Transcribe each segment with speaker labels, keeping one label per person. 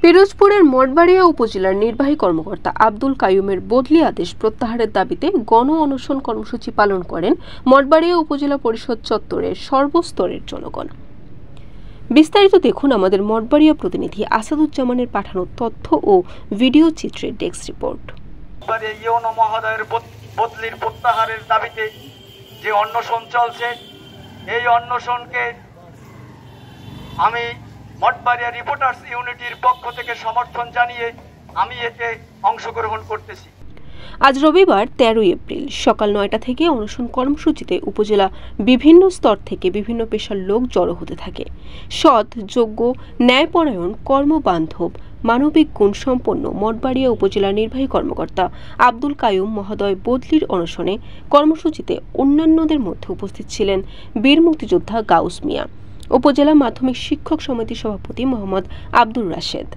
Speaker 1: পিরোজপুরের মঠবাড়িয়া উপজেলার নির্বাহী কর্মকর্তা আব্দুল কাইয়ুমের বদলি আদেশ প্রত্যাহারের দাবিতে গণ অনশন কর্মসূচি পালন করেন মঠবাড়িয়া উপজেলা পরিষদ চত্বরের সর্বস্তরের জনগণ। বিস্তারিত দেখুন আমাদের মঠবাড়িয়া প্রতিনিধি আসাদুজ্জামানের পাঠানো তথ্য ও ভিডিও চিত্রের ডেস্ক রিপোর্ট।
Speaker 2: ইউনো মহোদয়ের বদলির প্রত্যাহারের দাবিতে যে অনশন চলছে, এই অনশনকে আমি মঠবাড়িয়া রিপোর্টার্স ইউনিটির পক্ষ থেকে সমর্থন জানিয়ে আমি এতে অংশগ্রহণ করতেছি।
Speaker 1: আজ রবিবার 13 এপ্রিল সকাল 9টা থেকে অনশন কর্মসূচিতে উপজেলা বিভিন্ন স্তর থেকে বিভিন্ন পেশার লোক জড়ো হতে থাকে। সৎ, যোগ্য, ন্যায়পরায়ণ, কর্মবান্ধব, মানবিক গুণ সম্পন্ন মঠবাড়িয়া উপজেলা নির্বাহী কর্মকর্তা আব্দুল কাইয়ুম মহোদয় বদলির অনশনে কর্মসূচিতে অন্যান্যদের মধ্যে উপস্থিত ছিলেন বীর মুক্তিযোদ্ধা গাউস মিয়া, উপজেলা মাধ্যমিক শিক্ষক সমিতির সভাপতি মোহাম্মদ আব্দুর রাশেদ,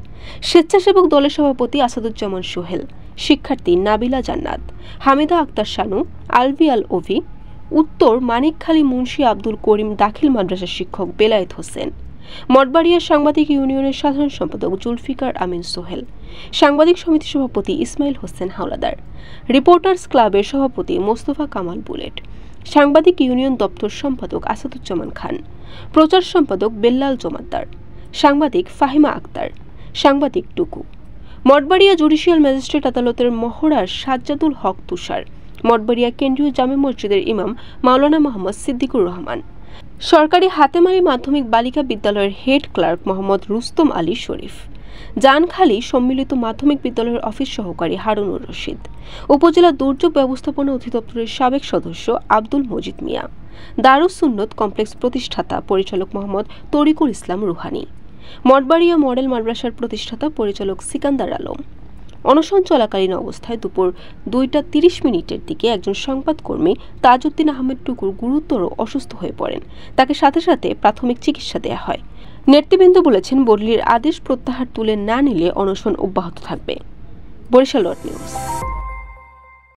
Speaker 1: স্বেচ্ছাসেবক দলের সভাপতি আসাদুজ্জামান সোহেল, শিক্ষার্থী নাবিলা জান্নাত, হামিদা আক্তার শানু, আলভি আল ওভি, উত্তর মানিকখালী মুন্সি আব্দুল করিম দাখিল মাদ্রাসার শিক্ষক বেলায়েত হোসেন, মঠবাড়িয়া সাংবাদিক ইউনিয়নের সাধারণ সম্পাদক জুলফিকার আমিন সোহেল, সাংবাদিক সমিতির সভাপতি ইসমাইল হোসেন হাওলাদার, রিপোর্টার্স ক্লাবের সভাপতি মোস্তফা কামাল বুলেট, সাংবাদিক ইউনিয়ন দপ্তর সম্পাদক আসাদুজ্জামান খান, প্রচার সম্পাদক বেল্লাল জমাদ্দার, সাংবাদিক ফাহিমা আক্তার, সাংবাদিক টুকু, মঠবাড়িয়া জুডিশিয়াল ম্যাজিস্ট্রেট আদালতের মহড়ার সাজ্জাদুল হক তুষার, মঠবাড়িয়া কেন্দ্রীয় জামে মসজিদের ইমাম মাওলানা মোহাম্মদ সিদ্দিকুর রহমান, সরকারি হাতেমারি মাধ্যমিক বালিকা বিদ্যালয়ের হেড ক্লার্ক মোহাম্মদ রুস্তম আলী শরীফ, জানখালী সম্মিলিত মাধ্যমিক বিদ্যালয়ের অফিস সহকারী হারুনুর রশিদ, উপজেলা দুর্যোগ ব্যবস্থাপনা অধিদপ্তরের সাবেক সদস্য আব্দুল মজিদ মিয়া, দারুস সুন্নত কমপ্লেক্স প্রতিষ্ঠাতা পরিচালক মোহাম্মদ তরিকুল ইসলাম রুহানি, মঠবাড়িয়া মডেল মাদ্রাসার প্রতিষ্ঠাতা পরিচালক সিকান্দার আলম। অনশন চলাকালীন অবস্থায় দুপুর 2:30 দিকে একজন সংবাদকর্মী তাজউদ্দিন আহমেদ টুকুর গুরুতর অসুস্থ হয়ে পড়েন। তাকে সাথে সাথে প্রাথমিক চিকিৎসা দেওয়া হয়। নেতৃবৃন্দ বলেছেন, বদলির আদেশ প্রত্যাহার তুলে না নিলে অনশন অব্যাহত থাকবে। বরিশাল নিউজ।